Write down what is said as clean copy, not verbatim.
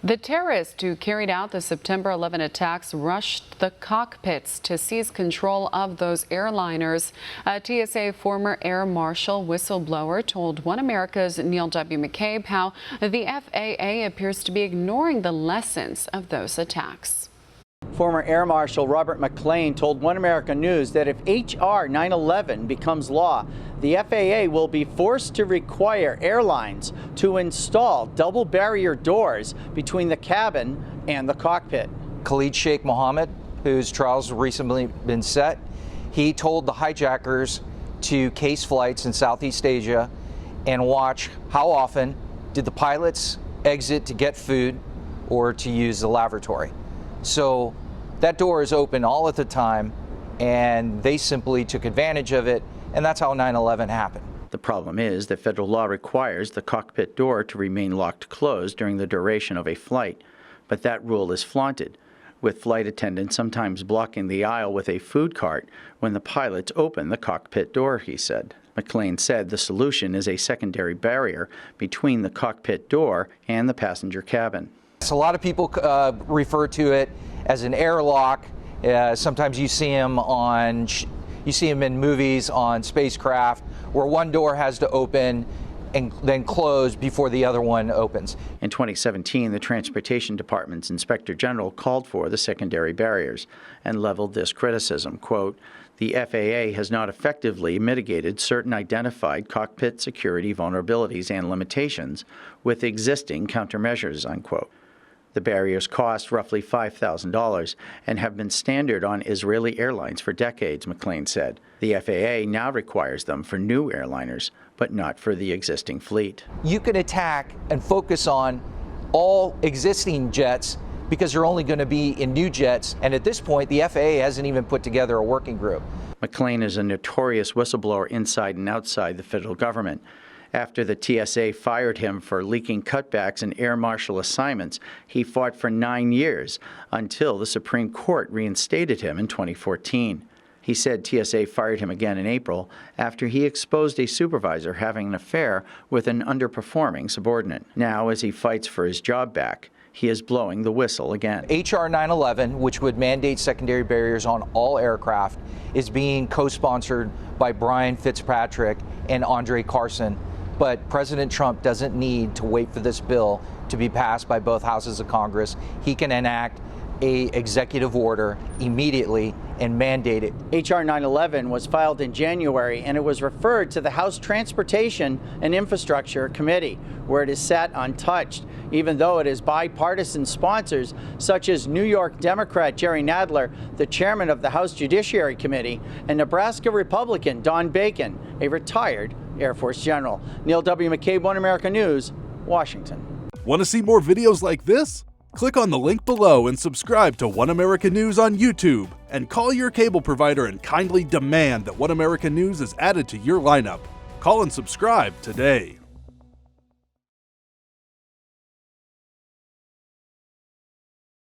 The terrorists who carried out the September 11 attacks rushed the cockpits to seize control of those airliners. A TSA former air marshal whistleblower told One America's Neil W. McCabe how the FAA appears to be ignoring the lessons of those attacks. Former Air Marshal Robert McLean told One America News that if H.R. 911 becomes law, the FAA will be forced to require airlines to install double barrier doors between the cabin and the cockpit. Khalid Sheikh Mohammed, whose trial's recently been set, he told the hijackers to case flights in Southeast Asia and watch how often did the pilots exit to get food or to use the lavatory. So that door is open all at the time, and they simply took advantage of it, and that's how 9/11 happened. The problem is that federal law requires the cockpit door to remain locked closed during the duration of a flight, but that rule is flaunted, with flight attendants sometimes blocking the aisle with a food cart when the pilots open the cockpit door, he said. McLean said the solution is a secondary barrier between the cockpit door and the passenger cabin. So a lot of people refer to it as an airlock. Sometimes you see them in movies on spacecraft where one door has to open and then close before the other one opens. In 2017, the Transportation Department's Inspector General called for the secondary barriers and leveled this criticism, quote, "The FAA has not effectively mitigated certain identified cockpit security vulnerabilities and limitations with existing countermeasures," unquote. The barriers cost roughly $5,000 and have been standard on Israeli airlines for decades, McLean said. The FAA now requires them for new airliners, but not for the existing fleet. You can attack and focus on all existing jets because you're only going to be in new jets, and at this point, the FAA hasn't even put together a working group. McLean is a notorious whistleblower inside and outside the federal government. After the TSA fired him for leaking cutbacks in air marshal assignments, he fought for 9 years until the Supreme Court reinstated him in 2014. He said TSA fired him again in April after he exposed a supervisor having an affair with an underperforming subordinate. Now, as he fights for his job back, he is blowing the whistle again. H.R. 911, which would mandate secondary barriers on all aircraft, is being co-sponsored by Brian Fitzpatrick and Andre Carson. But President Trump doesn't need to wait for this bill to be passed by both houses of Congress. He can enact an executive order immediately and mandate it. H.R. 911 was filed in January, and it was referred to the House Transportation and Infrastructure Committee, where it is sat untouched, even though it has bipartisan sponsors such as New York Democrat Jerry Nadler, the chairman of the House Judiciary Committee, and Nebraska Republican Don Bacon, a retired Air Force general. Neil W. McCabe, One America News, Washington. Want to see more videos like this? Click on the link below and subscribe to One America News on YouTube, and call your cable provider and kindly demand that One America News is added to your lineup. Call and subscribe today.